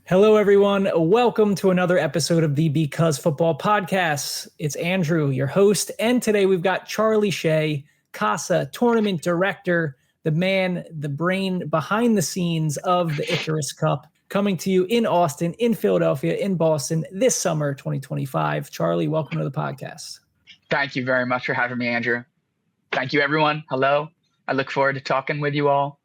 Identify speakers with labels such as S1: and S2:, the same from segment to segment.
S1: Hello, everyone. Welcome to another episode of the Because Football Podcast. It's Andrew, your host, and today we've got Charlie Shea, CASA Tournament Director, the man, the brain behind the scenes of the Icarus Cup, coming to you in Austin, in Philadelphia, in Boston this summer 2025. Charlie, welcome to the podcast.
S2: Thank you very much for having me, Andrew. Thank you, everyone. Hello. I look forward to talking with you all.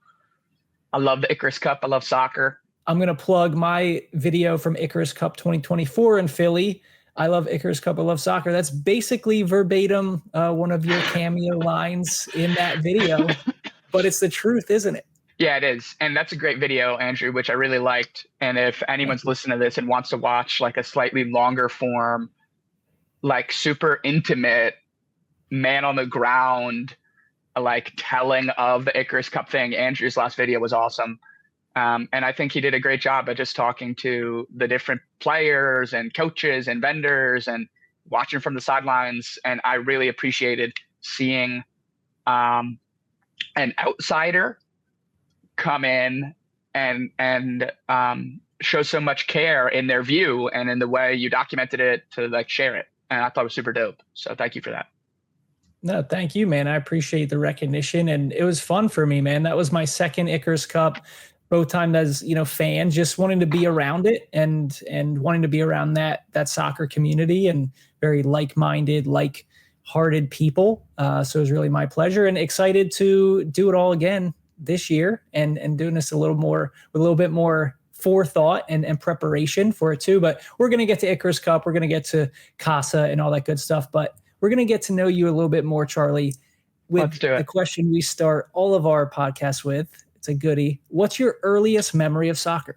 S2: I love the Icarus Cup. I love soccer.
S1: I'm going to plug my video from Icarus Cup 2024 in Philly. I love Icarus Cup. I love soccer. That's basically verbatim one of your cameo lines in that video, but it's the truth, isn't it?
S2: Yeah, it is. And that's a great video, Andrew, which I really liked. And if anyone's listening to this and wants to watch like a slightly longer form, like super intimate, man on the ground, like telling of the Icarus Cup thing, Andrew's last video was awesome. And I think he did a great job at just talking to the different players and coaches and vendors and watching from the sidelines. And I really appreciated seeing an outsider come in and show so much care in their view and in the way you documented it to like share it. And I thought it was super dope. So thank you for that.
S1: No, thank you, man. I appreciate the recognition. And it was fun for me, man. That was my second Icarus Cup. Both times as, fans, just wanting to be around it and wanting to be around that soccer community and very like-minded, like-hearted people. So it was really my pleasure and excited to do it all again this year and doing this with a little bit more forethought and preparation for it too. But we're going to get to Icarus Cup. We're going to get to CASA and all that good stuff. But we're going to get to know you a little bit more, Charlie, with the question we start all of our podcasts with. It's a goodie. What's your earliest memory of soccer?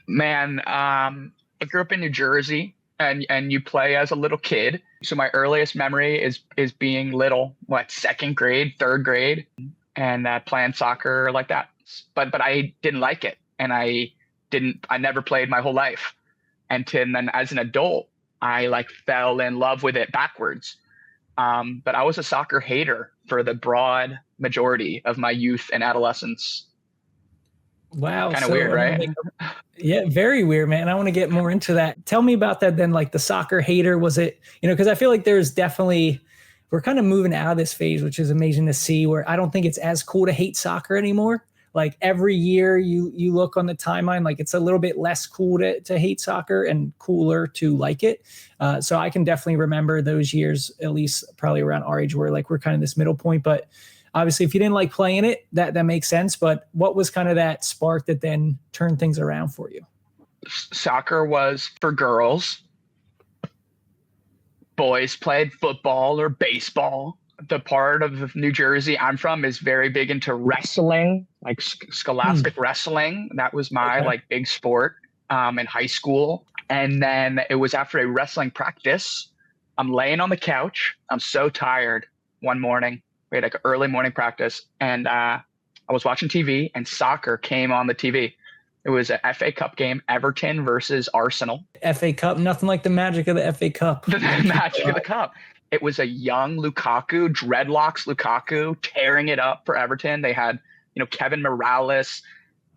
S2: Man, I grew up in New Jersey and you play as a little kid. So my earliest memory is being little, second grade, third grade, and playing soccer like that. But I didn't like it. And I never played my whole life. And then as an adult, I fell in love with it backwards. But I was a soccer hater for the broad majority of my youth and adolescence.
S1: Wow.
S2: Kind of weird, right?
S1: Yeah, very weird, man. I want to get more into that. Tell me about that then, the soccer hater. Was it, because I feel like there's definitely, we're kind of moving out of this phase, which is amazing to see, where I don't think it's as cool to hate soccer anymore. Every year you look on the timeline, it's a little bit less cool to hate soccer and cooler to like it. So I can definitely remember those years, at least probably around our age, where we're kind of this middle point. But obviously, if you didn't like playing it, that makes sense. But what was kind of that spark that then turned things around for you?
S2: Soccer was for girls. Boys played football or baseball. The part of New Jersey I'm from is very big into wrestling, scholastic wrestling. That was my big sport in high school. And then it was after a wrestling practice. I'm laying on the couch. I'm so tired one morning. We had an early morning practice and I was watching TV and soccer came on the TV. It was a FA Cup game, Everton versus Arsenal.
S1: FA Cup, nothing like the magic of the FA Cup.
S2: The magic of the cup. It was a young Lukaku, dreadlocks Lukaku, tearing it up for Everton. They had, Kevin Morales,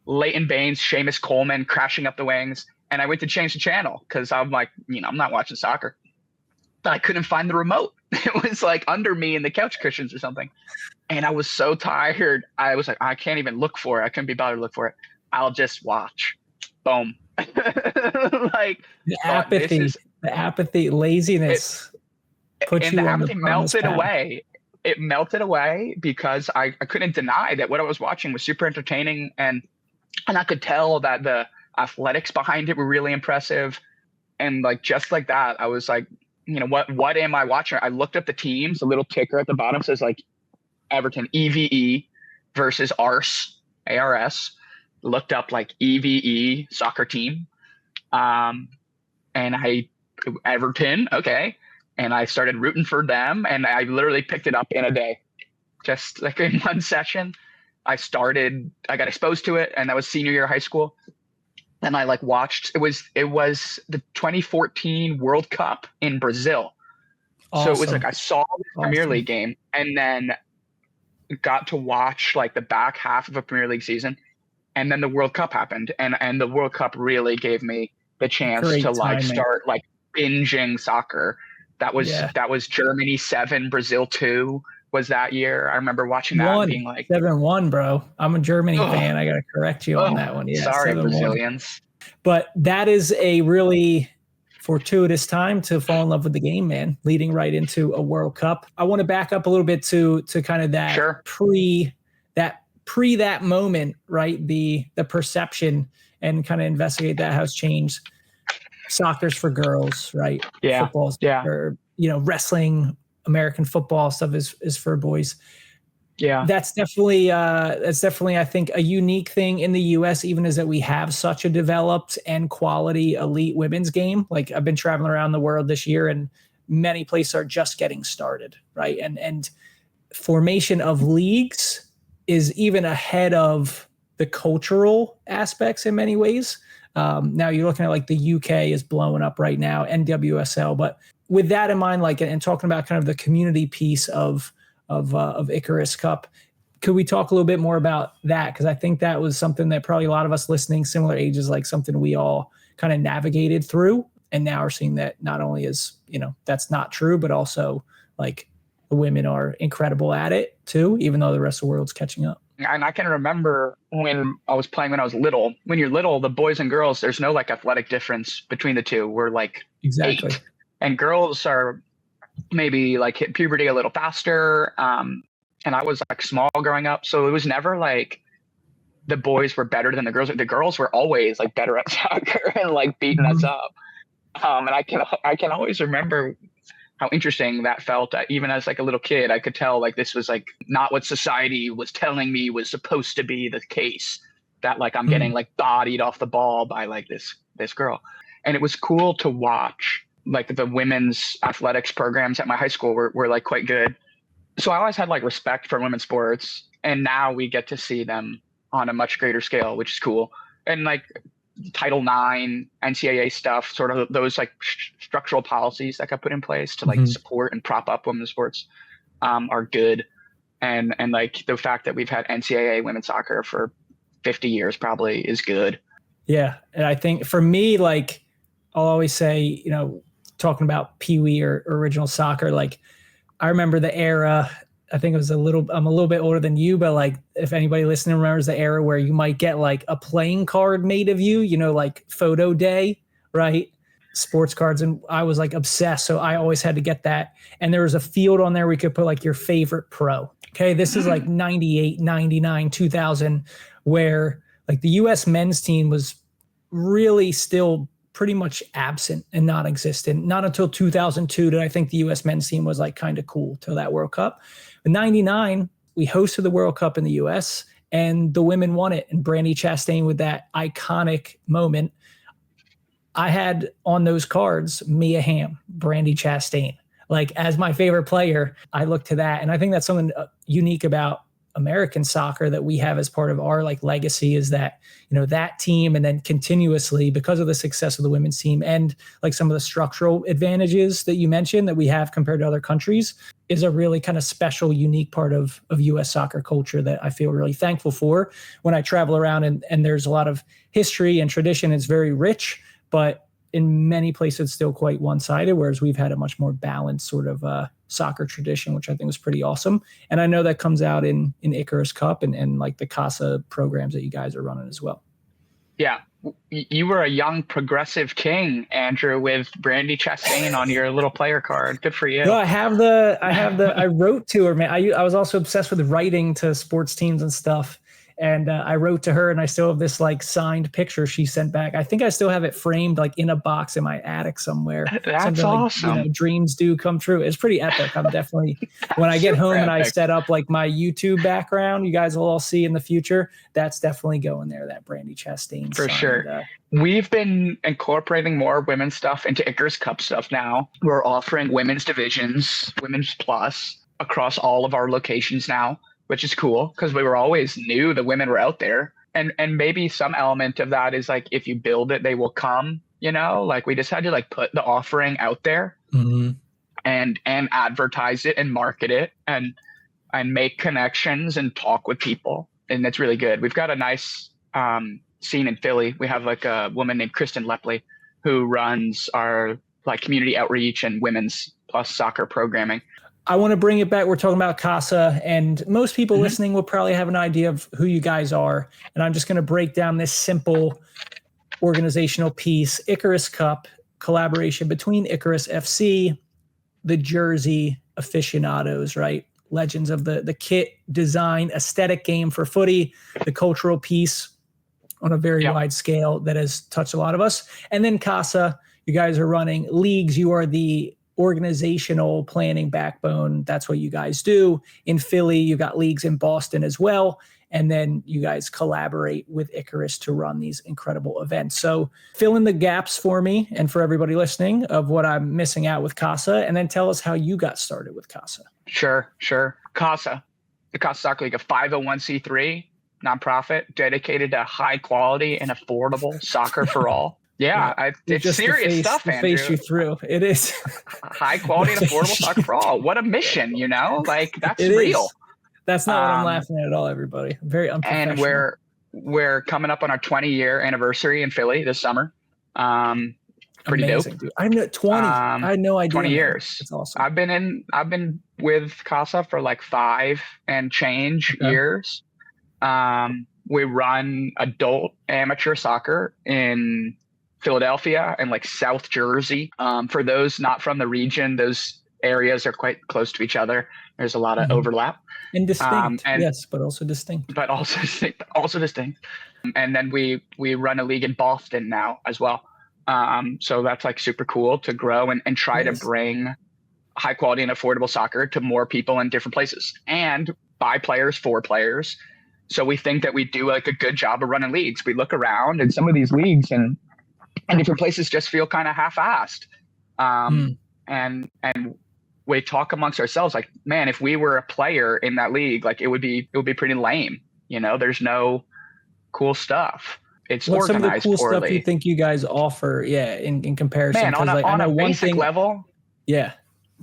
S2: Leighton Baines, Seamus Coleman crashing up the wings. And I went to change the channel because I'm like, I'm not watching soccer. But I couldn't find the remote. It was under me in the couch cushions or something. And I was so tired. I was like, I can't even look for it. I couldn't be bothered to look for it. I'll just watch. Boom.
S1: The apathy, laziness.
S2: And the apathy melted away. It melted away because I couldn't deny that what I was watching was super entertaining. And I could tell that the athletics behind it were really impressive. And just like that, I was like, what am I watching? I looked up the teams. The little ticker at the bottom says Everton EVE versus ARS. Looked up EVE soccer team. And Everton, okay. And I started rooting for them, and I literally picked it up in a day. Just in one session, I got exposed to it, and that was senior year of high school. And I watched, it was the 2014 World Cup in Brazil. Awesome. So it was I saw the Premier League game and then got to watch the back half of a Premier League season. And then the World Cup happened, and the World Cup really gave me the chance to
S1: Great
S2: like
S1: timing.
S2: start like binging soccer. That was Germany 7, Brazil 2 was that year. I remember watching that and being like,
S1: 7-1, bro. I'm a Germany
S2: oh,
S1: fan. I got to correct you on that one. Yeah,
S2: sorry,
S1: 7-1.
S2: Brazilians.
S1: But that is a really fortuitous time to fall in love with the game, man, leading right into a World Cup. I want to back up a little bit to kind of that
S2: Sure.
S1: pre that moment, right? The perception, and kind of investigate that, how it's changed. Soccer's for girls, right?
S2: Yeah.
S1: Football's
S2: Yeah.
S1: for, wrestling, American football stuff is for boys.
S2: Yeah.
S1: That's definitely I think a unique thing in the US, even is that we have such a developed and quality elite women's game. Like, I've been traveling around the world this year, and many places are just getting started, right? And formation of leagues is even ahead of the cultural aspects in many ways. Now you're looking at like the UK is blowing up right now, NWSL. But with that in mind, like, and talking about kind of the community piece of Icarus Cup, could we talk a little bit more about that? Because I think that was something that probably a lot of us listening, similar ages, like something we all kind of navigated through, and now are seeing that not only is, that's not true, but also like the women are incredible at it too, even though the rest of the world's catching up.
S2: And I can remember when I was playing when I was little. When you're little, the boys and girls, there's no like athletic difference between the two. We're like
S1: Exactly.
S2: 8, and girls are maybe like hit puberty a little faster. And I was like small growing up, so it was never like the boys were better than the girls. The girls were always like better at soccer and like beating us up. And I can always remember how interesting that felt. Even as like a little kid, I could tell like this was like not what society was telling me was supposed to be the case, that like I'm getting like bodied off the ball by like this girl. And it was cool to watch. Like the women's athletics programs at my high school were like quite good. So I always had like respect for women's sports, and now we get to see them on a much greater scale, which is cool. And like Title IX, NCAA stuff, sort of those like structural policies that got put in place to like support and prop up women's sports are good. And like the fact that we've had NCAA women's soccer for 50 years probably is good.
S1: Yeah. And I think for me, like, I'll always say, talking about Pee Wee or original soccer, like, I remember the era. I think I'm a little bit older than you, but like, if anybody listening remembers the era where you might get like a playing card made of you, like photo day, right? Sports cards. And I was like obsessed. So I always had to get that. And there was a field on there where you could put like your favorite pro. Okay. This is like 98, 99, 2000, where like the US men's team was really still pretty much absent and non-existent. Not until 2002 did I think the US men's team was like kind of cool till that World Cup. In 99, we hosted the World Cup in the US, and the women won it. And Brandi Chastain with that iconic moment. I had on those cards Mia Hamm, Brandi Chastain. Like, as my favorite player, I look to that. And I think that's something unique about American soccer that we have as part of our like legacy, is that, that team, and then continuously, because of the success of the women's team and like some of the structural advantages that you mentioned that we have compared to other countries, is a really kind of special, unique part of US soccer culture that I feel really thankful for when I travel around, and there's a lot of history and tradition. It's very rich, but in many places it's still quite one-sided, whereas we've had a much more balanced sort of soccer tradition, which I think was pretty awesome. And I know that comes out in Icarus Cup and like the CASA programs that you guys are running as well. Yeah.
S2: You were a young progressive king, Andrew, with Brandi Chastain on your little player card. Good for you.
S1: No, I wrote to her, man. I was also obsessed with writing to sports teams and stuff. And I wrote to her, and I still have this like signed picture she sent back. I think I still have it framed like in a box in my attic somewhere.
S2: That's
S1: something
S2: awesome.
S1: Like, dreams do come true. It's pretty epic. I'm definitely, when I get home and I set up like my YouTube background, you guys will all see in the future, that's definitely going there, that Brandi Chastain.
S2: For sure. We've been incorporating more women's stuff into Icarus Cup stuff now. We're offering women's divisions, women's plus, across all of our locations now, which is cool because we were always knew the women were out there. And maybe some element of that is like, if you build it, they will come, like we just had to like put the offering out there and advertise it and market it and make connections and talk with people. And that's really good. We've got a nice scene in Philly. We have like a woman named Kristen Lepley who runs our like community outreach and women's plus soccer programming.
S1: I want to bring it back. We're talking about CASA, and most people listening will probably have an idea of who you guys are. And I'm just going to break down this simple organizational piece. Icarus Cup, collaboration between Icarus FC, the jersey aficionados, right? Legends of the kit design, aesthetic game for footy, the cultural piece on a very wide scale that has touched a lot of us. And then CASA, you guys are running leagues. You are the organizational planning backbone. That's what you guys do. In Philly, you got leagues in Boston as well. And then you guys collaborate with Icarus to run these incredible events. So fill in the gaps for me and for everybody listening of what I'm missing out with CASA, and then tell us how you got started with CASA.
S2: Sure. CASA, the CASA Soccer League, a 501c3 nonprofit dedicated to high quality and affordable soccer for all. Yeah, it's serious stuff, Andrew.
S1: Face you through. It is
S2: high quality and affordable soccer for all. What a mission, like that's
S1: it
S2: real.
S1: Is. That's not what I'm laughing at all, everybody. Very unprofessional.
S2: And we're coming up on our 20-year anniversary in Philly this summer. Pretty
S1: amazing,
S2: dope.
S1: Dude. I know 20. I had no idea.
S2: 20 years.
S1: That's awesome.
S2: I've been with CASA for like 5 and change years. We run adult amateur soccer in Philadelphia and like South Jersey. For those not from the region, those areas are quite close to each other. There's a lot of overlap.
S1: And distinct, yes, but also distinct.
S2: But also distinct. And then we run a league in Boston now as well. So that's like super cool to grow and try to bring high quality and affordable soccer to more people in different places and by players for players. So we think that we do like a good job of running leagues. We look around and some of these leagues and different places just feel kind of half-assed. And we talk amongst ourselves like, man, if we were a player in that league, like it would be pretty lame. There's no cool stuff. It's
S1: What's
S2: organized
S1: some of the cool
S2: poorly.
S1: stuff you think you guys offer? Yeah, in comparison,
S2: man, on a basic level.
S1: Yeah,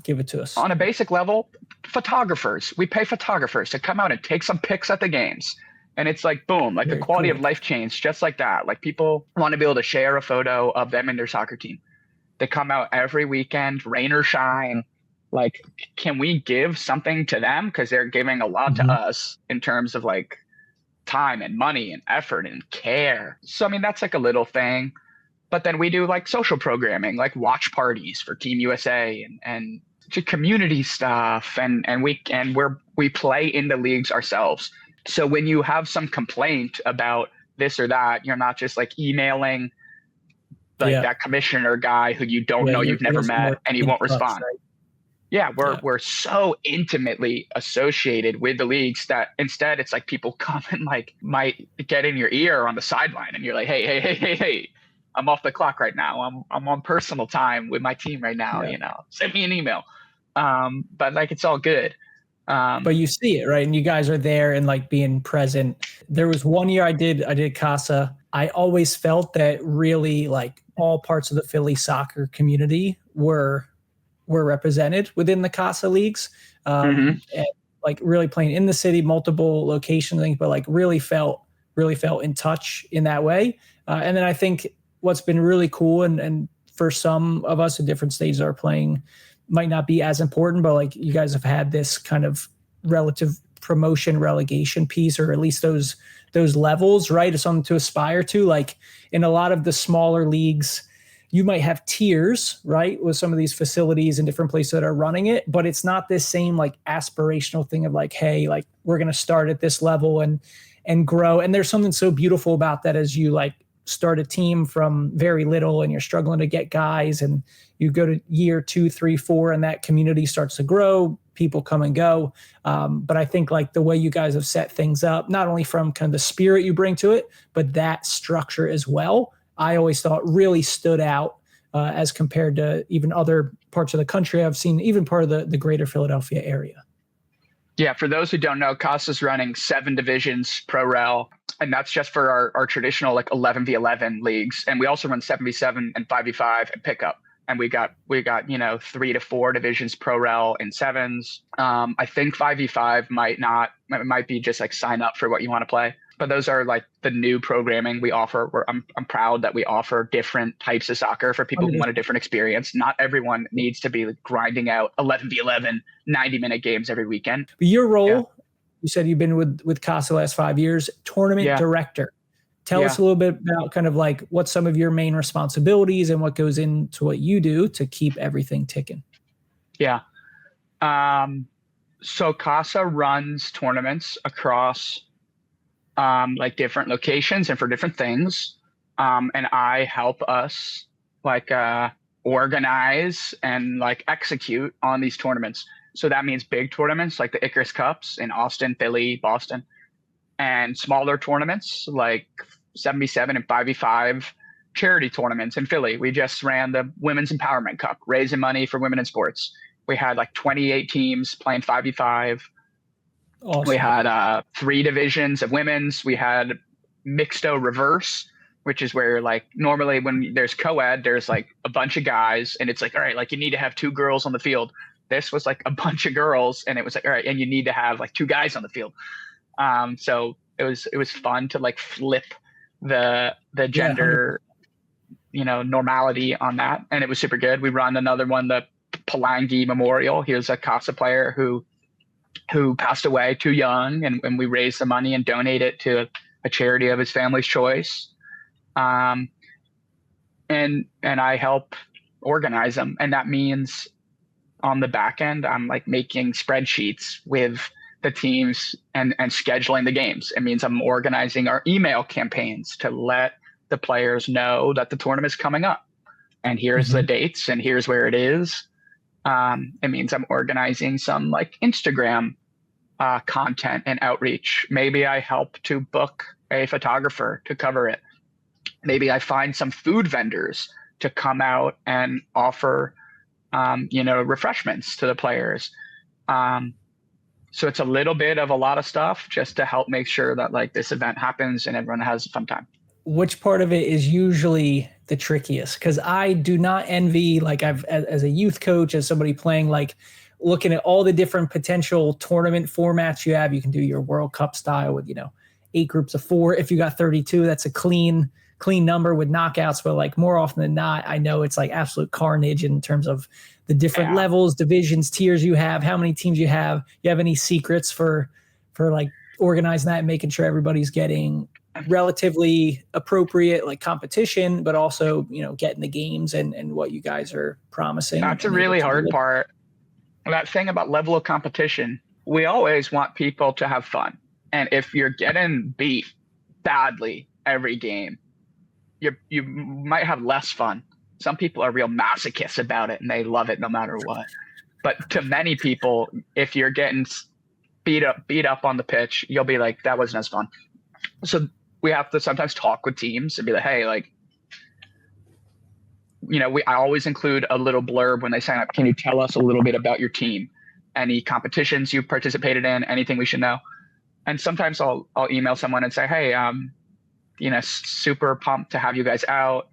S1: give it to us.
S2: On a basic level, photographers. We pay photographers to come out and take some pics at the games. And it's like, boom, like the quality of life changed just like that. Like people want to be able to share a photo of them and their soccer team. They come out every weekend, rain or shine. Like, can we give something to them? Because they're giving a lot to us in terms of like time and money and effort and care. So, I mean, that's like a little thing. But then we do like social programming, like watch parties for Team USA and community stuff. And we play in the leagues ourselves. So when you have some complaint about this or that, you're not just like emailing that commissioner guy who you don't know, you've never met, and he won't respond. Right? Yeah, we're so intimately associated with the leagues that instead it's like people come and like might get in your ear on the sideline and you're like, hey, I'm off the clock right now. I'm on personal time with my team right now, send me an email. But like, it's all good.
S1: But you see it, right? And you guys are there and like being present. There was one year I did CASA. I always felt that really like all parts of the Philly soccer community were represented within the CASA leagues. And like really playing in the city, multiple locations, things, but like really felt in touch in that way. And then I think what's been really cool and for some of us at different stages are playing might not be as important, but like you guys have had this kind of relative promotion relegation piece, or at least those levels, right? It's something to aspire to. Like in a lot of the smaller leagues, you might have tiers, right? With some of these facilities and different places that are running it, but it's not this same like aspirational thing of like, hey, like we're going to start at this level and grow. And there's something so beautiful about that as you like start a team from very little and you're struggling to get guys and you go to year 2, 3, 4 and that community starts to grow, people come and go. But I think like the way you guys have set things up, not only from kind of the spirit you bring to it, but that structure as well, I always thought really stood out as compared to even other parts of the country I've seen, even part of the greater Philadelphia area.
S2: Yeah, for those who don't know, CASA's running 7 divisions pro rel, and that's just for our traditional like 11v11 leagues. And we also run 7v7 and 5v5 and pickup. And we got 3 to 4 divisions pro rel in 7s. I think 5v5 might be just like sign up for what you want to play. but those are like the new programming we offer. I'm proud that we offer different types of soccer for people who want a different experience. Not everyone needs to be grinding out 11v11 90-minute games every weekend.
S1: But your role, you said you've been with CASA the last 5 years, tournament director. Tell us a little bit about kind of like what some of your main responsibilities and what goes into what you do to keep everything ticking.
S2: Yeah. So CASA runs tournaments across like different locations and for different things. And I help us like organize and like execute on these tournaments. So that means big tournaments like the Icarus Cups in Austin, Philly, Boston, and smaller tournaments like 77 and 5v5 charity tournaments in Philly. We just ran the Women's Empowerment Cup, raising money for women in sports. We had like 28 teams playing 5v5. Awesome. We had 3 divisions of women's. We had Mixto reverse, which is where like normally when there's co-ed, there's like a bunch of guys and it's like, all right, like you need to have 2 girls on the field. This was like a bunch of girls and it was like, all right, and you need to have like 2 guys on the field. So it was fun to like flip the gender, normality on that. And it was super good. We run another one, the Palangi Memorial. He was a CASA player who passed away too young, and we raised the money and donate it to a charity of his family's choice. And I help organize them. And that means on the back end, I'm like making spreadsheets with the teams and scheduling the games. It means I'm organizing our email campaigns to let the players know that the tournament's coming up. And here's the dates and here's where it is. It means I'm organizing some like Instagram content and outreach. Maybe I help to book a photographer to cover it. Maybe I find some food vendors to come out and offer, refreshments to the players. So it's a little bit of a lot of stuff just to help make sure that like this event happens and everyone has a fun time.
S1: Which part of it is usually the trickiest? Because I do not envy, like as a youth coach, as somebody playing, like looking at all the different potential tournament formats you have. You can do your World Cup style with, 8 groups of 4. If you got 32, that's a clean number with knockouts. But like more often than not, I know it's like absolute carnage in terms of the different levels, divisions, tiers you have, how many teams you have. You have any secrets for like organizing that and making sure everybody's getting relatively appropriate like competition, but also, getting the games and what you guys are promising?
S2: That's a really hard part. That thing about level of competition, we always want people to have fun. And if you're getting beat badly every game, you might have less fun. Some people are real masochists about it and they love it no matter what. But to many people, if you're getting beat up on the pitch, you'll be like, that wasn't as fun. So we have to sometimes talk with teams and be like, hey, like, I always include a little blurb when they sign up. Can you tell us a little bit about your team? Any competitions you've participated in? Anything we should know? And sometimes I'll email someone and say, hey, super pumped to have you guys out.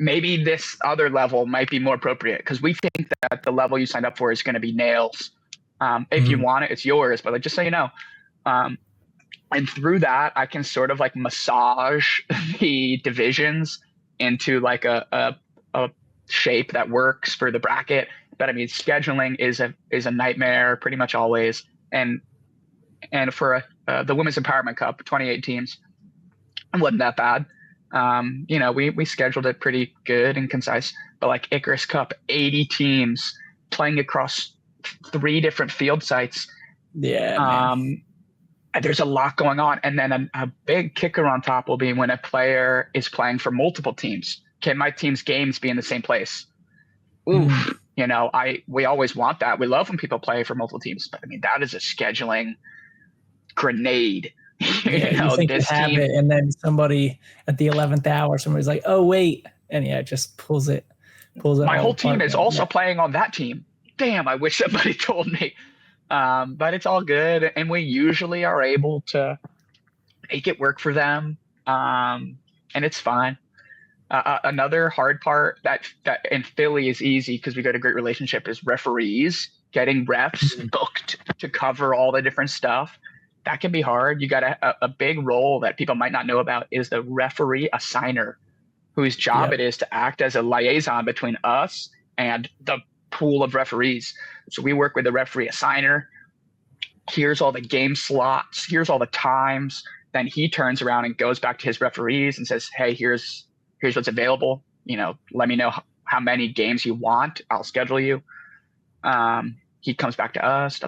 S2: Maybe this other level might be more appropriate because we think that the level you signed up for is going to be nails. If you want it, it's yours. But like, just so you know. And through that, I can sort of like massage the divisions into like a shape that works for the bracket. But I mean, scheduling is a nightmare pretty much always. And for the Women's Empowerment Cup, 28 teams, it wasn't that bad. We scheduled it pretty good and concise. But like Icarus Cup, 80 teams playing across 3 different field sites.
S1: Yeah.
S2: There's a lot going on. And then a big kicker on top will be when a player is playing for multiple teams. Can my team's games be in the same place? Oof. We always want that. We love when people play for multiple teams, but I mean, that is a scheduling grenade.
S1: You think you have it, and then somebody at the 11th hour, somebody's like, oh, wait. And it just pulls it.
S2: My whole team is also playing on that team. Damn, I wish somebody told me. But it's all good. And we usually are able to make it work for them. And it's fine. Another hard part that in Philly is easy because we got a great relationship is referees, getting refs booked to cover all the different stuff. that can be hard. You got a big role that people might not know about is the referee assigner, whose job it is to act as a liaison between us and the pool of referees. So we work with the referee assigner. Here's all the game slots. Here's all the times. Then he turns around and goes back to his referees and says, hey, here's what's available. Let me know how many games you want. I'll schedule you. He comes back to us.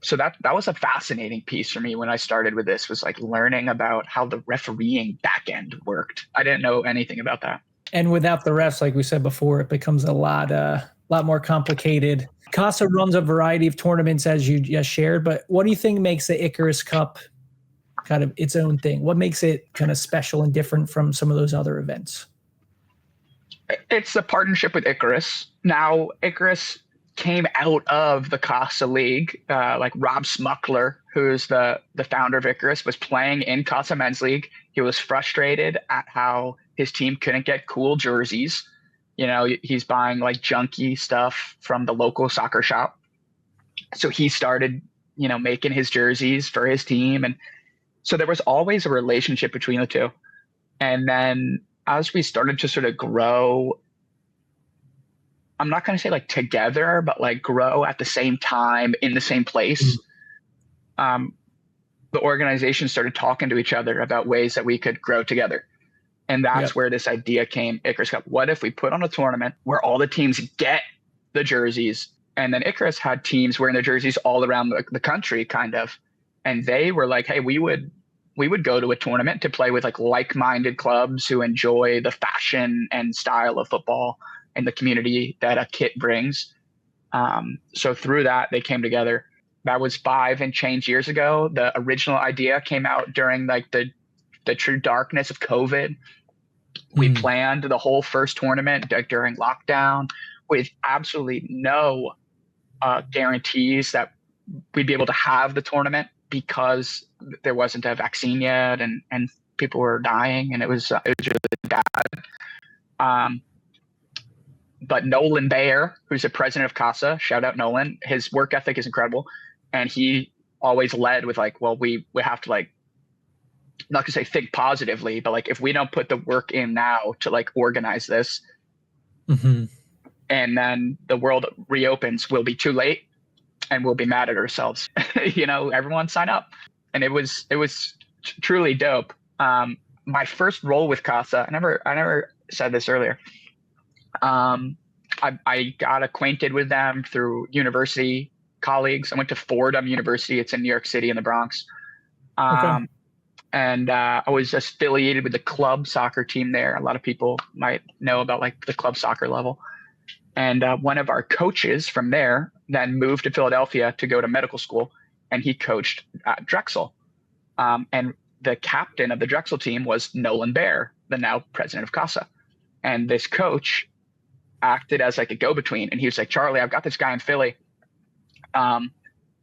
S2: So that was a fascinating piece for me when I started with this, was like learning about how the refereeing back end worked. I didn't know anything about that.
S1: And without the refs, like we said before, it becomes a lot more complicated. CASA runs a variety of tournaments, as you just shared, but what do you think makes the Icarus Cup kind of its own thing? What makes it kind of special and different from some of those other events?
S2: It's the partnership with Icarus. Now, Icarus came out of the CASA League. Like Rob Smuckler, who's the founder of Icarus, was playing in CASA Men's League. He was frustrated at how his team couldn't get cool jerseys. He's buying like junky stuff from the local soccer shop. So he started, making his jerseys for his team. And so there was always a relationship between the two. And then as we started to sort of grow, I'm not going to say like together, but like grow at the same time in the same place. The organization started talking to each other about ways that we could grow together. And that's where this idea came, Icarus Cup. What if we put on a tournament where all the teams get the jerseys? And then Icarus had teams wearing their jerseys all around the country, kind of. And they were like, hey, we would go to a tournament to play with like-minded clubs who enjoy the fashion and style of football and the community that a kit brings. So through that, they came together. That was 5 and change years ago. The original idea came out during like the true darkness of COVID. We planned the whole first tournament during lockdown with absolutely no guarantees that we'd be able to have the tournament, because there wasn't a vaccine yet and people were dying, and it was really bad. But Nolan Bayer, who's the president of CASA, shout out Nolan, his work ethic is incredible. And he always led with like, well, we have to like, not to say think positively, but like if we don't put the work in now to like organize this, and then the world reopens, we'll be too late and we'll be mad at ourselves. Everyone sign up. And it was truly dope. My first role with CASA, I never said this earlier. I got acquainted with them through university colleagues. I went to Fordham University. It's in New York City in the Bronx. And I was affiliated with the club soccer team there. A lot of people might know about like the club soccer level. And one of our coaches from there then moved to Philadelphia to go to medical school, and he coached at Drexel. And the captain of the Drexel team was Nolan Bayer, the now president of CASA. And this coach acted as like a go-between. And he was like, Charlie, I've got this guy in Philly.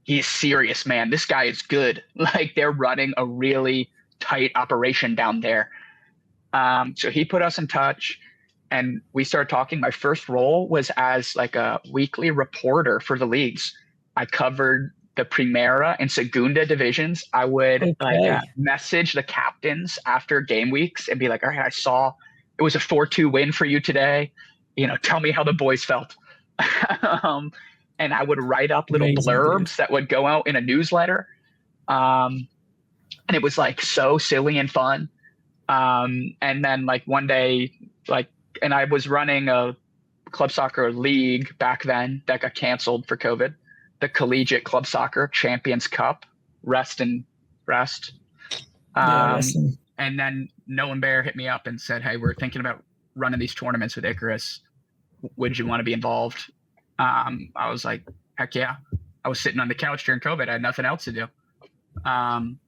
S2: He's serious, man. This guy is good. Like, they're running a really tight operation down there. So he put us in touch, and we started talking. My first role was as like a weekly reporter for the leagues. I covered the Primera and Segunda divisions. I would message the captains after game weeks and be like, all right, I saw it was a 4-2 win for you today. Tell me how the boys felt. And I would write up little blurbs that would go out in a newsletter. And it was like so silly and fun. And then like one day, and I was running a club soccer league back then that got canceled for COVID, the Collegiate Club Soccer Champions Cup, rest. And then Nolan Bayer hit me up and said, hey, we're thinking about running these tournaments with Icarus. Would you want to be involved? I was like, heck yeah. I was sitting on the couch during COVID. I had nothing else to do. And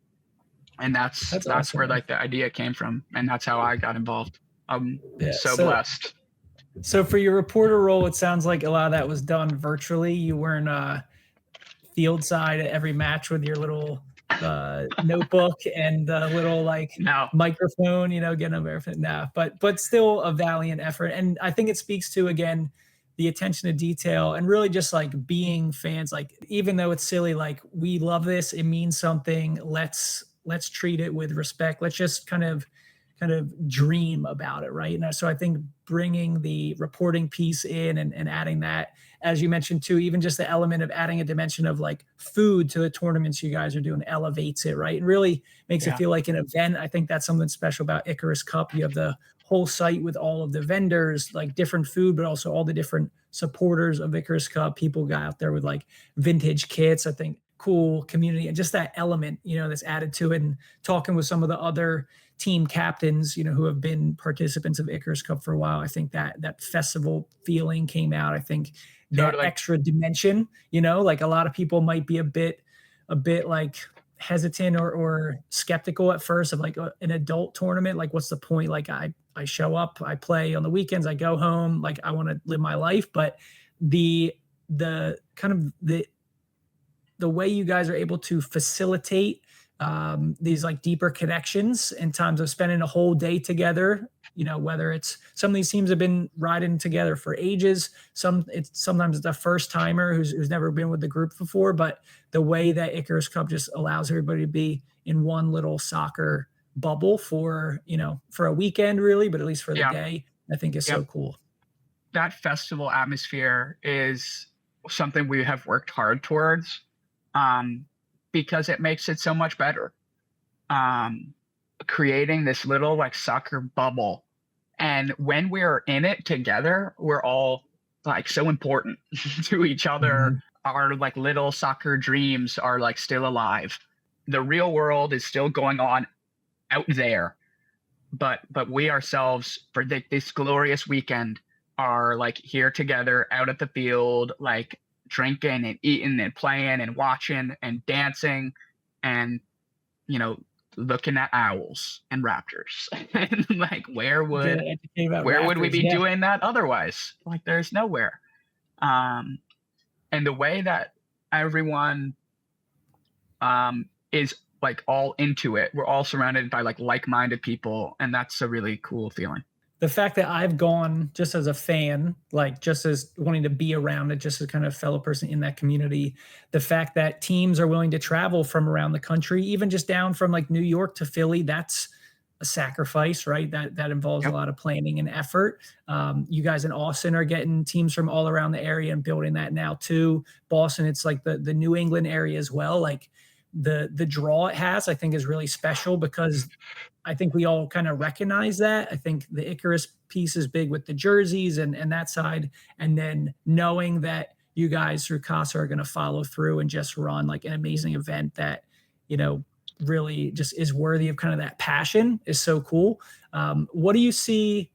S2: that's awesome, where like the idea came from. And that's how I got involved. I'm so blessed.
S1: So for your reporter role, it sounds like a lot of that was done virtually. You weren't field side at every match with your little notebook and little microphone, getting over everything. But still a valiant effort. And I think it speaks to, again, the attention to detail, and really just like being fans. Like, even though it's silly, like, we love this, it means something. Let's treat it with respect. Let's just kind of dream about it, right? And so I think bringing the reporting piece in and adding that, as you mentioned too, even just the element of adding a dimension of like food to the tournaments you guys are doing elevates it, right? And really makes it feel like an event. I think that's something special about Icarus Cup. You have the whole site with all of the vendors, like different food, but also all the different supporters of Icarus Cup. People got out there with like vintage kits. I think cool community and just that element, that's added to it. And talking with some of the other team captains, who have been participants of Icarus Cup for a while, I think that festival feeling came out. I think that extra dimension, like a lot of people might be a bit like hesitant or skeptical at first of like an adult tournament. Like, what's the point? Like, I show up, I play on the weekends, I go home, like I want to live my life. But the kind of the way you guys are able to facilitate these like deeper connections in times of spending a whole day together, whether it's some of these teams have been riding together for ages. Sometimes it's a first timer who's never been with the group before, but the way that Icarus Cup just allows everybody to be in one little soccer bubble for a weekend really, but at least for the day, I think is so cool.
S2: That festival atmosphere is something we have worked hard towards. Because it makes it so much better. Creating this little like soccer bubble. And when we're in it together, we're all like so important to each other. Mm-hmm. Our like little soccer dreams are like still alive. The real world is still going on out there. But we ourselves for this glorious weekend are like here together out at the field, like drinking and eating and playing and watching and dancing and looking at owls and raptors. And like where would we be doing that otherwise? Like there's nowhere. And the way that everyone is like all into it, we're all surrounded by like-minded people, and that's a really cool feeling.
S1: The fact that I've gone just as a fan, like just as wanting to be around it, just as kind of fellow person in that community, the fact that teams are willing to travel from around the country, even just down from like New York to Philly, that's a sacrifice, right? That involves a lot of planning and effort. You guys in Austin are getting teams from all around the area and building that now too. Boston, it's like the New England area as well. Like the draw it has, I think is really special because I think we all kind of recognize that. I think the Icarus piece is big with the jerseys and that side. And then knowing that you guys through CASA are going to follow through and just run like an amazing event that, really just is worthy of kind of that passion is so cool. What do you see?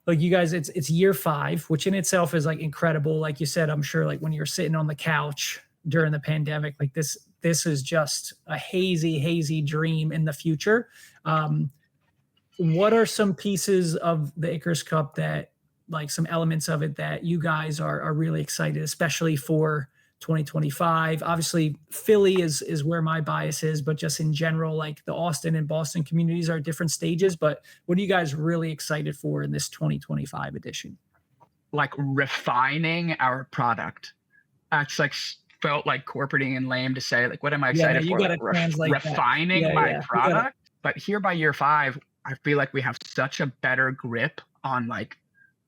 S1: Like you guys, it's year 5, which in itself is like incredible. Like you said, I'm sure like when you're sitting on the couch during the pandemic, like this is just a hazy dream in the future. What are some pieces of the Icarus Cup that like some elements of it that you guys are really excited, especially for 2025? Obviously Philly is where my bias is, but just in general, like the Austin and Boston communities are different stages, but what are you guys really excited for in this 2025 edition?
S2: Like refining our product. It's like felt like corporating and lame to say, like, what am I excited for? Like, refining my product. But here by year 5, I feel like we have such a better grip on like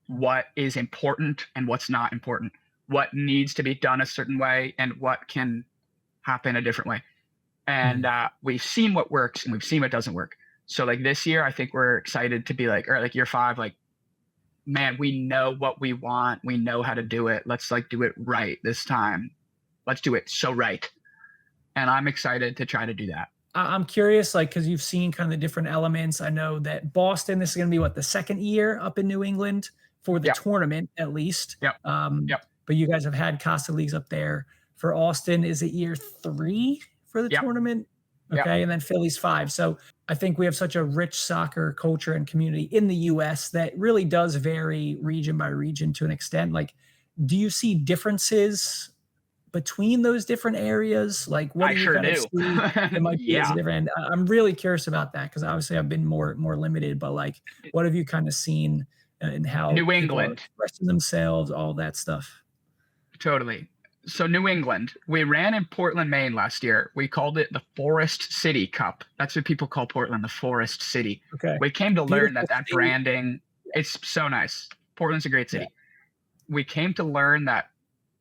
S2: what is important and what's not important, what needs to be done a certain way and what can happen a different way. And we've seen what works and we've seen what doesn't work. So like this year, I think we're excited to be like, all right, like year 5, like, man, we know what we want. We know how to do it. Let's like do it right this time. Let's do it so right. And I'm excited to try to do that.
S1: I'm curious, like, because you've seen kind of the different elements. I know that Boston, this is going to be the second year up in New England for the tournament, at least. But you guys have had CASA leagues up there. For Austin, is it year 3 for the tournament? Okay. And then Philly's 5. So I think we have such a rich soccer culture and community in the US that really does vary region by region to an extent. Like, do you see differences between those different areas? Like, what do you kind of see that might be as different? I'm really curious about that because obviously I've been more limited, but like, what have you kind of seen and how
S2: New
S1: people are
S2: England.
S1: expressing themselves, all that stuff.
S2: Totally. So New England, we ran in Portland, Maine last year. We called it the Forest City Cup. That's what people call Portland, the Forest City.
S1: Okay.
S2: We came to learn
S1: Beautiful
S2: that
S1: city.
S2: branding, it's so nice. Portland's a great city.
S1: Yeah.
S2: We came to learn that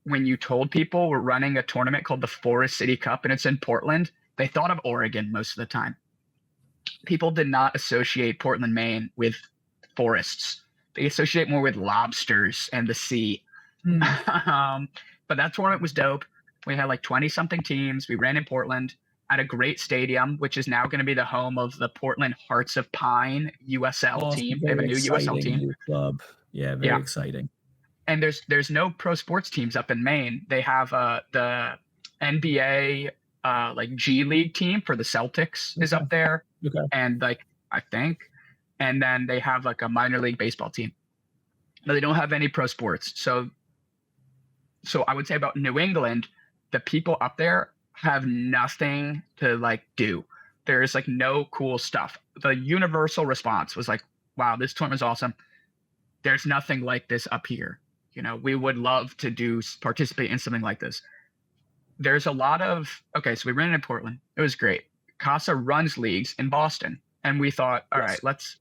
S2: when you told people we're running a tournament called the Forest City Cup and it's in Portland, they thought of Oregon most of the time. People did not associate Portland, Maine with forests. They associate more with lobsters and the sea. But that tournament was dope. We had like 20 something teams. We ran in Portland at a great stadium, which is now going to be the home of the Portland Hearts of Pine USL team. They have a new USL team.
S1: New club. Yeah, very exciting.
S2: And there's no pro sports teams up in Maine. They have the NBA like G League team for the Celtics is up there.
S1: Okay.
S2: And like I think, and then they have like a minor league baseball team. But they don't have any pro sports. So I would say about New England, the people up there have nothing to like do. There's like no cool stuff. The universal response was like, wow, this tournament is awesome. There's nothing like this up here. You know, we would love to participate in something like this. There's a lot of, so we ran in Portland. It was great. CASA runs leagues in Boston. And we thought, all right, let's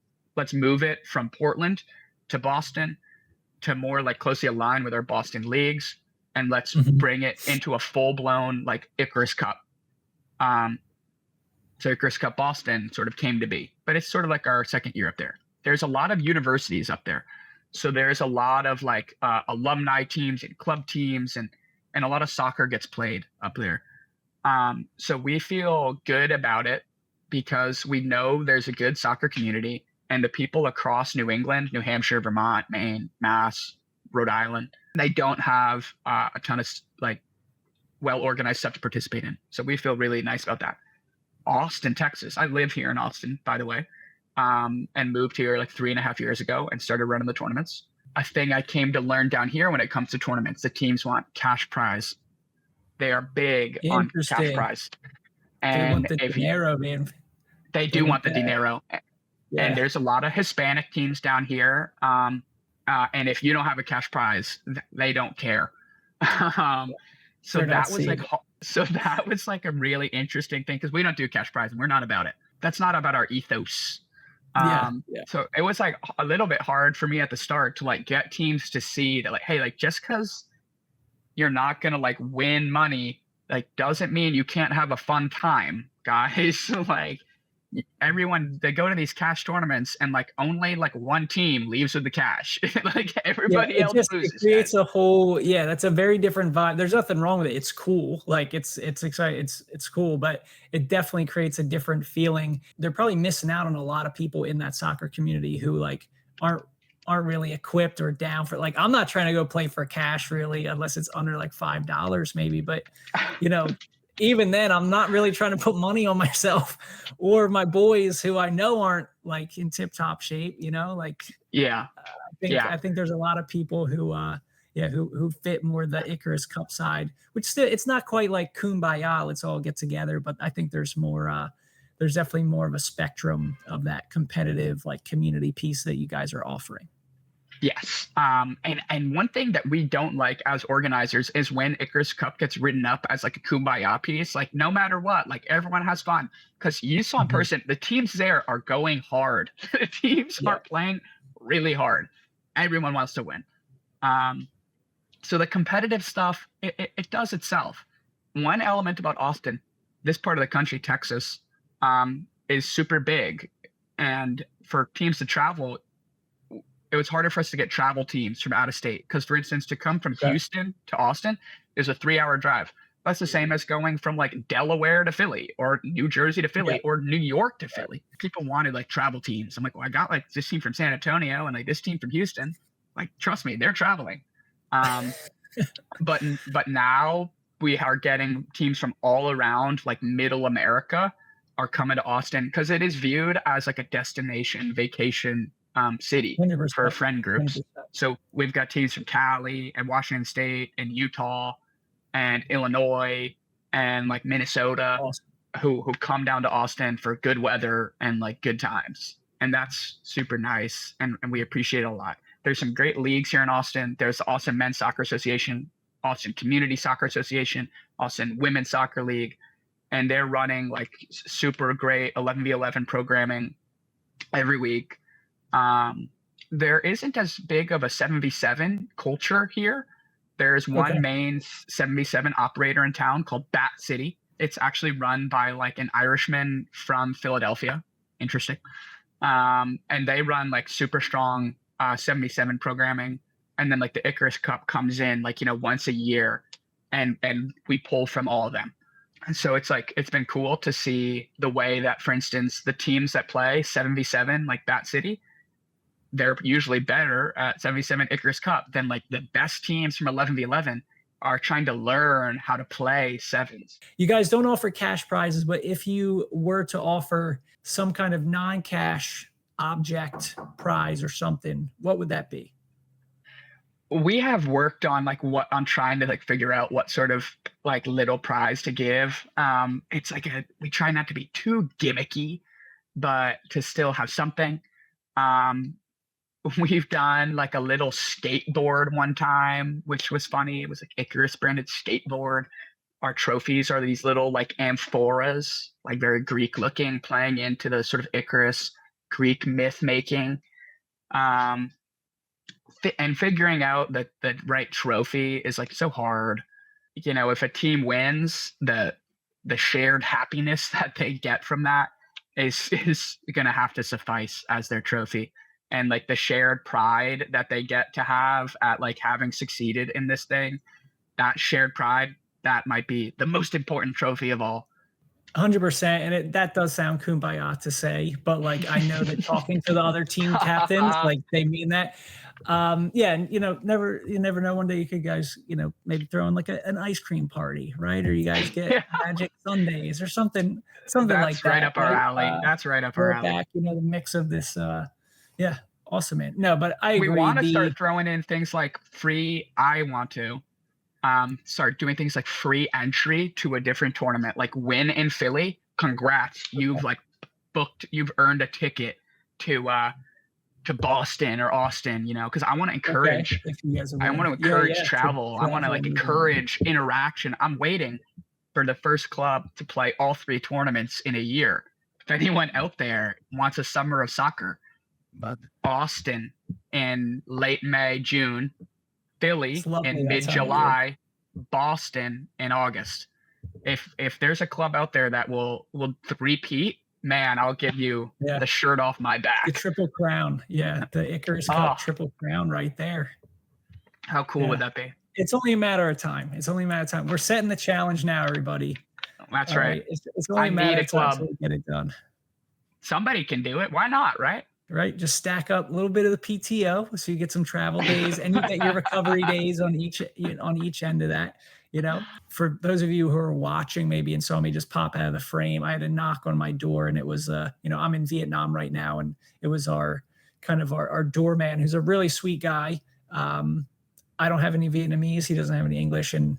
S2: move it from Portland to Boston to more like closely aligned with our Boston leagues. And let's bring it into a full-blown like Icarus Cup. So Icarus Cup Boston sort of came to be, but it's sort of like our second year up there. There's a lot of universities up there. So there's a lot of like alumni teams and club teams and a lot of soccer gets played up there. So we feel good about it because we know there's a good soccer community and the people across New England, New Hampshire, Vermont, Maine, Mass, Rhode Island, they don't have a ton of like well-organized stuff to participate in. So we feel really nice about that. Austin, Texas. I live here in Austin, by the way, and moved here like 3.5 years ago and started running the tournaments. A thing I came to learn down here when it comes to tournaments, the teams want cash prize. They are big on cash prize. And
S1: they want the dinero, man.
S2: They do want the dinero. Yeah. And there's a lot of Hispanic teams down here. And if you don't have a cash prize, they don't care. So that was like a really interesting thing because we don't do cash prize and we're not about it. That's not about our ethos. So it was like a little bit hard for me at the start to like get teams to see that like, hey, like just because you're not gonna like win money, like doesn't mean you can't have a fun time, guys. So like everyone, they go to these cash tournaments and like only like one team leaves with the cash. Like everybody else loses.
S1: It creates a whole, that's a very different vibe. There's nothing wrong with it. It's cool. Like it's exciting. It's cool, but it definitely creates a different feeling. They're probably missing out on a lot of people in that soccer community who like aren't really equipped or down for like, I'm not trying to go play for cash really, unless it's under like $5 maybe, but you know, even then, I'm not really trying to put money on myself or my boys who I know aren't like in tip top shape, you know, like, I think there's a lot of people who fit more the Icarus Cup side, which still, it's not quite like Kumbaya. Let's all get together. But I think there's more, there's definitely more of a spectrum of that competitive like community piece that you guys are offering.
S2: Yes. And one thing that we don't like as organizers is when Icarus Cup gets written up as like a kumbaya piece, like no matter what, like everyone has fun because you saw in person, the teams there are going hard. The teams are playing really hard. Everyone wants to win. So the competitive stuff, it does itself. One element about Austin, this part of the country, Texas, is super big. And for teams to travel, it was harder for us to get travel teams from out of state. Because, for instance, to come from Houston to Austin is a 3-hour drive. That's the same as going from like Delaware to Philly or New Jersey to Philly or New York to Philly. People wanted like travel teams. I'm like, well, I got like this team from San Antonio and like this team from Houston. Like, trust me, they're traveling. But now we are getting teams from all around like middle America are coming to Austin because it is viewed as like a destination vacation city
S1: 100%.
S2: for friend groups.
S1: 100%.
S2: So we've got teams from Cali and Washington State and Utah and Illinois and like Minnesota who come down to Austin for good weather and like good times. And that's super nice. And we appreciate it a lot. There's some great leagues here in Austin. There's the Austin Men's Soccer Association, Austin Community Soccer Association, Austin Women's Soccer League. And they're running like super great 11v11 programming every week. There isn't as big of a 7v7 culture here. There's one main 7v7 operator in town called Bat City. It's actually run by like an Irishman from Philadelphia. Interesting. And they run like super strong 7v7 programming. And then like the Icarus Cup comes in like, once a year, and we pull from all of them. And so it's been cool to see the way that, for instance, the teams that play 7v7, like Bat City, they're usually better at 7v7 Icarus Cup than like the best teams from 11v11 are trying to learn how to play sevens.
S1: You guys don't offer cash prizes, but if you were to offer some kind of non-cash object prize or something, what would that be?
S2: We have worked on trying to like figure out what sort of like little prize to give. It's like we try not to be too gimmicky, but to still have something. We've done like a little skateboard one time, which was funny. It was like Icarus branded skateboard. Our trophies are these little like amphoras, like very Greek looking, playing into the sort of Icarus Greek myth making. And figuring out that the right trophy is like so hard. If a team wins, the shared happiness that they get from that is going to have to suffice as their trophy. And like the shared pride that they get to have at like having succeeded in this thing, that shared pride, that might be the most important trophy of all.
S1: 100%. And that does sound kumbaya to say, but like, I know that talking to the other team captains, like they mean that. Yeah. And you never know, one day you could guys, maybe throw in like an ice cream party, right? Or you guys get magic sundaes or something
S2: That's
S1: like that.
S2: Right up our alley. That's right up our alley.
S1: Back, the mix of this, yeah. Awesome, man. No, but I agree.
S2: We want to start throwing in things like free. I want to start doing things like free entry to a different tournament, like win in Philly. Congrats. You've you've earned a ticket to Boston or Austin, because I want to encourage, travel. I want to like encourage interaction. I'm waiting for the first club to play all 3 tournaments in a year. If anyone out there wants a summer of soccer, Austin in late May, June, Philly in mid-July, Boston in August. If there's a club out there that will repeat, man, I'll give you the shirt off my back.
S1: The Triple Crown. Yeah, the Icarus Cup Triple Crown right there.
S2: How cool would that be?
S1: It's only a matter of time. We're setting the challenge now, everybody.
S2: That's right.
S1: It's only a matter of time to get it done.
S2: Somebody can do it. Why not, right?
S1: Right, just stack up a little bit of the PTO so you get some travel days, and you get your recovery days on each end of that. For those of you who are watching maybe and saw me just pop out of the frame, I had a knock on my door, and it was I'm in Vietnam right now, and it was our doorman, who's a really sweet guy. I don't have any Vietnamese, he doesn't have any English, and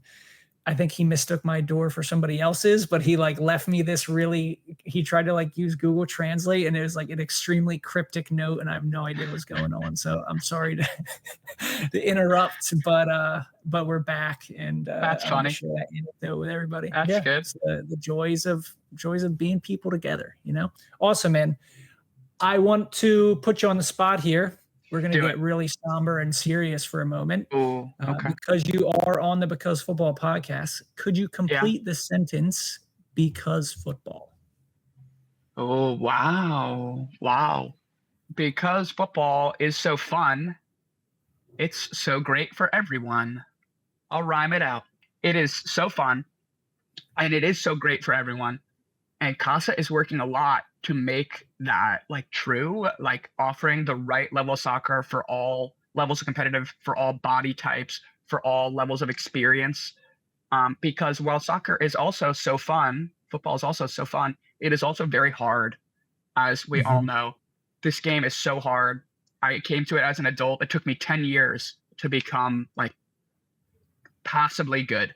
S1: I think he mistook my door for somebody else's, but he like left me this he tried to like use Google Translate, and it was like an extremely cryptic note, and I have no idea what's going on. So I'm sorry to interrupt, but we're back, and
S2: that's funny.
S1: Share that anecdote with everybody.
S2: That's good.
S1: The joys of being people together, Awesome, man. I want to put you on the spot here. We're going to get really somber and serious for a moment.
S2: Ooh, okay.
S1: Because you are on the Because Football podcast. Could you complete the sentence, because football?
S2: Oh, wow. Wow. Because football is so fun, it's so great for everyone. I'll rhyme it out. It is so fun, and it is so great for everyone. And CASA is working a lot to make that like true, like offering the right level of soccer for all levels of competitive, for all body types, for all levels of experience. Because while soccer is also so fun, football is also so fun, it is also very hard, as we all know. This game is so hard. I came to it as an adult. It took me 10 years to become like passably good.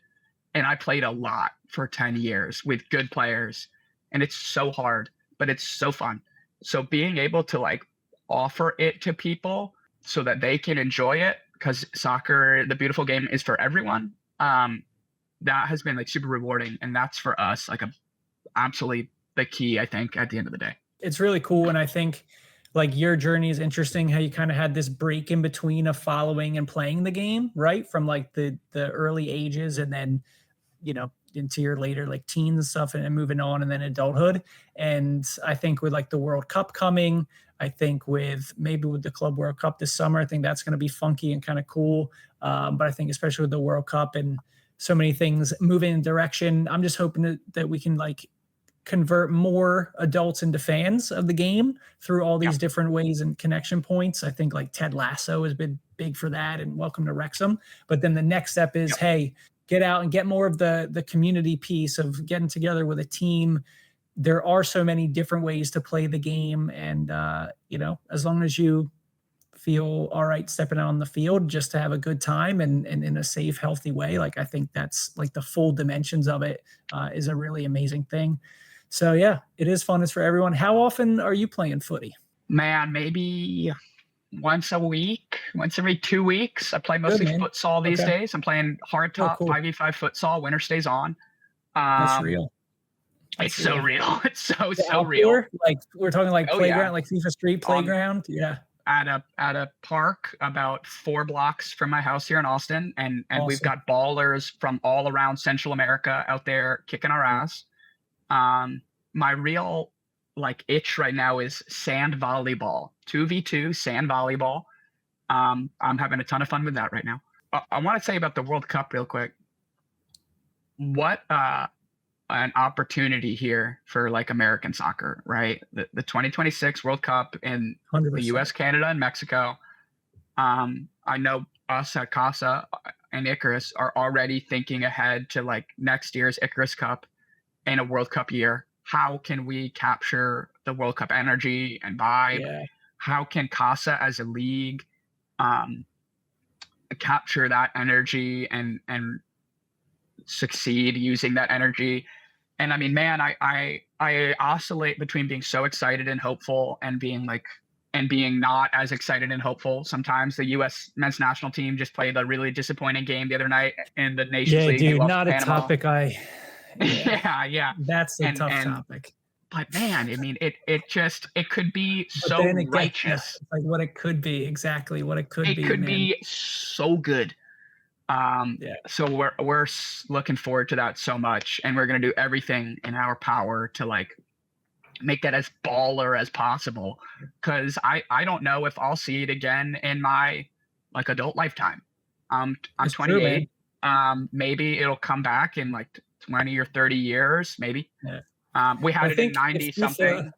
S2: And I played a lot for 10 years with good players. And it's so hard, but it's so fun. So being able to like offer it to people so that they can enjoy it, because soccer, the beautiful game, is for everyone. That has been like super rewarding, and that's for us like absolutely the key, I think, at the end of the day.
S1: It's really cool, and I think like your journey is interesting. How you kind of had this break in between of following and playing the game, right? From like the early ages, and then into your later like teens and stuff, and moving on, and then adulthood. And I think with like the World Cup coming, I think with the Club World Cup this summer, I think that's going to be funky and kind of cool. But I think especially with the World Cup and so many things moving in direction, I'm just hoping that we can like convert more adults into fans of the game through all these different ways and connection points. I think like Ted Lasso has been big for that, and Welcome to Wrexham. But then the next step is, hey, get out and get more of the community piece of getting together with a team. There are so many different ways to play the game. And, as long as you feel all right stepping out on the field just to have a good time and in a safe, healthy way, like I think that's like the full dimensions of it is a really amazing thing. So, yeah, it is fun. It's for everyone. How often are you playing footy?
S2: Man, maybe once a week, once every 2 weeks. I play mostly futsal these days. I'm playing hard top 5v5 futsal. Winter stays on.
S1: That's real.
S2: It's so real. It's so real.
S1: Like we're talking like playground, like FIFA Street playground.
S2: At a park about 4 blocks from my house here in Austin, and awesome. We've got ballers from all around Central America out there kicking our ass. My real like itch right now is sand volleyball, 2v2 sand volleyball. I'm having a ton of fun with that right now. I want to say about the World Cup real quick. What an opportunity here for like American soccer, right? The 2026 World Cup in 100%. The US, Canada, and Mexico. I know us at CASA and Icarus are already thinking ahead to like next year's Icarus Cup and a World Cup year. How can we capture the World Cup energy and vibe? Yeah. How can CASA as a league capture that energy and succeed using that energy? And I mean, man, I oscillate between being so excited and hopeful and being not as excited and hopeful. Sometimes the U.S. men's national team just played a really disappointing game the other night in the Nations League.
S1: Yeah, dude, not a topic
S2: Yeah.
S1: That's a tough topic.
S2: But man, I mean, it could be so righteous.
S1: Like what it could be, exactly what it could be.
S2: It could be so good. So we're looking forward to that so much, and we're gonna do everything in our power to like make that as baller as possible. Because I don't know if I'll see it again in my like adult lifetime. I'm 28. True, maybe it'll come back in like 20 or 30 years, maybe. Yeah. We had it in 90 something.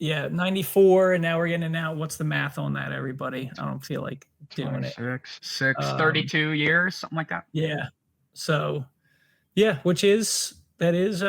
S1: 94, and now we're getting it out. What's the math on that, everybody? I don't feel like doing it.
S2: 32 years, something like that.
S1: Yeah. So, yeah, that is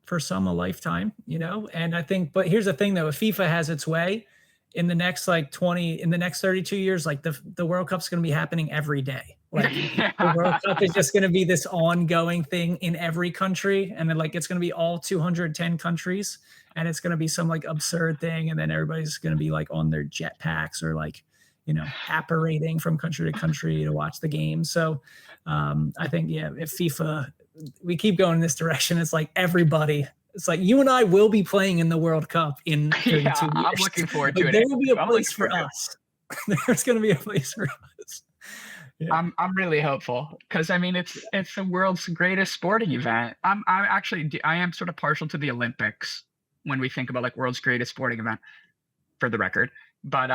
S1: for some a lifetime, And I think, but here's the thing though, if FIFA has its way in the next like 32 years, like the World Cup's going to be happening every day. Like the World Cup is just going to be this ongoing thing in every country. And then like, it's going to be all 210 countries, and it's going to be some like absurd thing. And then everybody's going to be like on their jetpacks or like, apparating from country to country to watch the game. So I think, if FIFA, we keep going in this direction, it's like everybody, it's like you and I will be playing in the World Cup in 32 years.
S2: I'm looking forward to it.
S1: There will be a place for us. There's going to be a place for us. Yeah.
S2: I'm really hopeful because I mean it's the world's greatest sporting event. I am sort of partial to the Olympics when we think about like world's greatest sporting event, for the record. But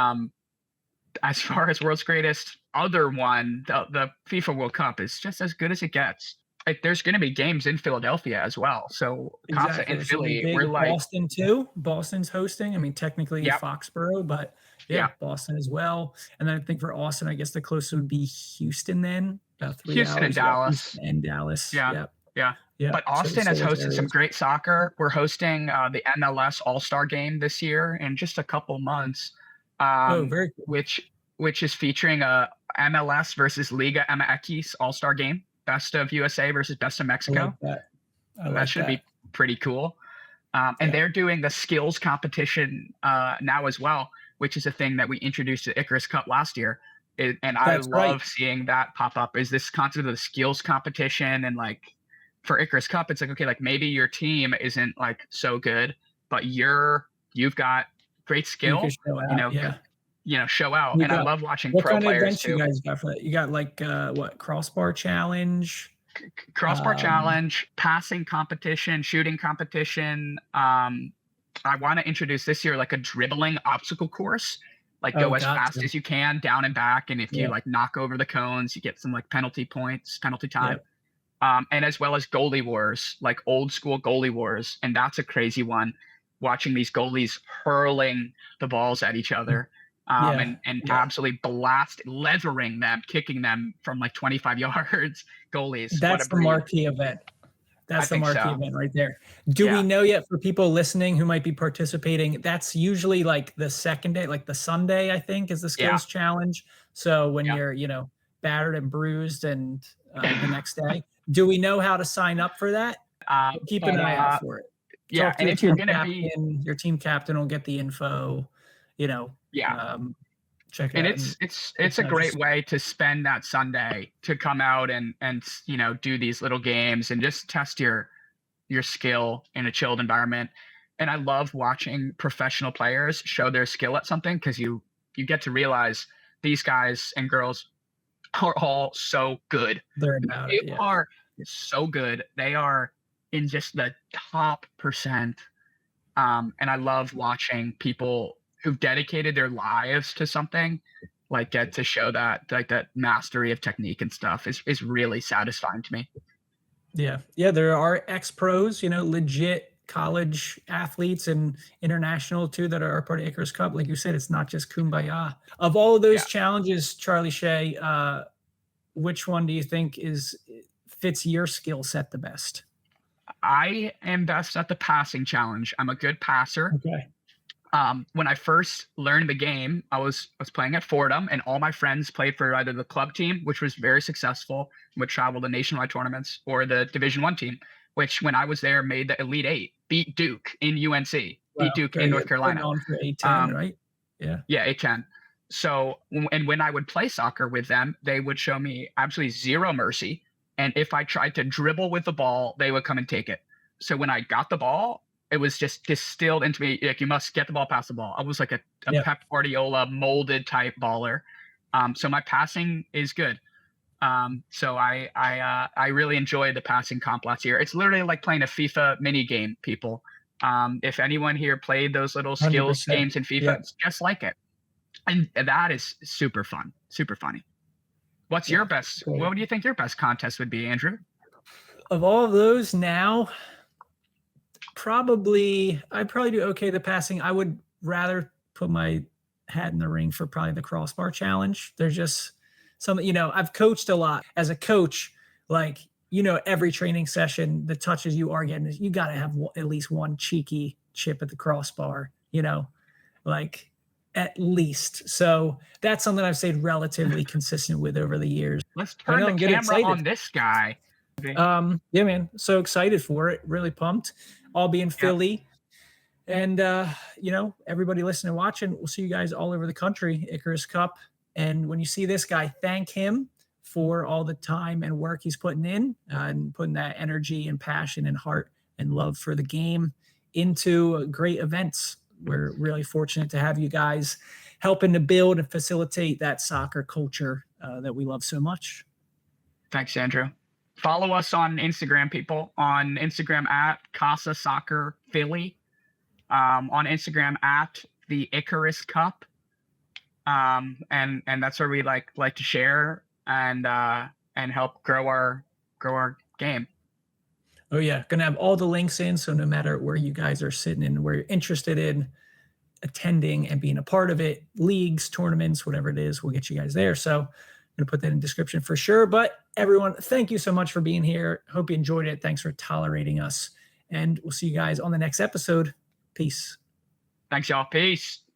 S2: as far as world's greatest other one, the FIFA World Cup is just as good as it gets. Like there's going to be games in Philadelphia as well. So CASA in Philly, we're like
S1: Boston too. Boston's hosting. I mean, technically Foxborough, but Boston as well. And then I think for Austin, I guess the closest would be Houston then. About 3
S2: Houston
S1: hours.
S2: And Dallas.
S1: Houston and Dallas.
S2: Yeah. But Austin has hosted some great soccer. We're hosting the MLS All-Star Game this year in just a couple months.
S1: Very cool.
S2: Which is featuring a MLS versus Liga MX All-Star Game. Best of USA versus best of Mexico.
S1: I like
S2: that should be pretty cool. And they're doing the skills competition now as well, which is a thing that we introduced to Icarus Cup last year. And I love seeing that pop up, is this concept of the skills competition. And like for Icarus Cup, it's like, okay, like maybe your team isn't like so good, but you've got great skill, show out. And I love watching pro players
S1: events
S2: too.
S1: You guys got for that? You got like crossbar challenge,
S2: challenge, passing competition, shooting competition. I want to introduce this year like a dribbling obstacle course, like go as fast as you can down and back, and if you like knock over the cones, you get some like penalty time. And as well as goalie wars, like old school goalie wars, and that's a crazy one, watching these goalies hurling the balls at each other. And absolutely leathering them, kicking them from like 25 yards. Goalies.
S1: That's the marquee event. That's the marquee event right there. Do we know yet, for people listening who might be participating, that's usually like the second day, like the Sunday, I think, is the skills challenge. So when you're, battered and bruised and the next day, do we know how to sign up for that? Keep an eye out for it.
S2: Yeah. And if you're going to be,
S1: your team captain will get the info, check it out.
S2: It's a great way to spend that Sunday, to come out and do these little games and just test your skill in a chilled environment. And I love watching professional players show their skill at something, because you get to realize these guys and girls are all so good. They are so good. They are in just the top percent. And I love watching people who've dedicated their lives to something, like get to show that, like that mastery of technique and stuff is really satisfying to me.
S1: Yeah. There are ex-pros, legit college athletes and international too, that are part of Icarus Cup. Like you said, it's not just kumbaya. Of all of those challenges, Charlie Shea, which one do you think fits your skill set the best?
S2: I am best at the passing challenge. I'm a good passer.
S1: Okay.
S2: When I first learned the game, I was playing at Fordham, and all my friends played for either the club team, which was very successful, would travel to nationwide tournaments, or the Division I team, which when I was there made the Elite Eight, beat Duke in UNC, beat Duke in North Carolina.
S1: On for A10, right? Yeah.
S2: Yeah, A10. So, and when I would play soccer with them, they would show me absolutely zero mercy. And if I tried to dribble with the ball, they would come and take it. So when I got the ball, it was just distilled into me, like, you must get the ball, pass the ball. I was like a Pep Guardiola molded type baller. So my passing is good. So I really enjoy the passing comp last year. It's literally like playing a FIFA mini game, people. If anyone here played those little skills 100%. Games in FIFA, it's just like it. And that is super fun, super funny. What's your best? Cool. What do you think your best contest would be, Andrew?
S1: Of all of those now, I'd probably do okay. The passing, I would rather put my hat in the ring for probably the crossbar challenge. There's just some, I've coached a lot as a coach, like, every training session, the touches you are getting, you got to have at least one cheeky chip at the crossbar, like at least. So that's something I've stayed relatively consistent with over the years.
S2: Let's turn the camera on this guy.
S1: Yeah, man. So excited for it. Really pumped. I'll be in Philly. And, everybody listening and watching, we'll see you guys all over the country, Icarus Cup. And when you see this guy, thank him for all the time and work he's putting in, and putting that energy and passion and heart and love for the game into great events. We're really fortunate to have you guys helping to build and facilitate that soccer culture that we love so much.
S2: Thanks, Andrew. Follow us on Instagram, people. On Instagram at CASA Soccer Philly. On Instagram at the Icarus Cup. And that's where we like to share and help grow our game.
S1: Oh yeah, gonna have all the links in, so no matter where you guys are sitting and where you're interested in attending and being a part of it, leagues, tournaments, whatever it is, we'll get you guys there. So I'm gonna put that in the description for sure. But everyone, thank you so much for being here. Hope you enjoyed it. Thanks for tolerating us, and we'll see you guys on the next episode. Peace.
S2: Thanks, y'all. Peace.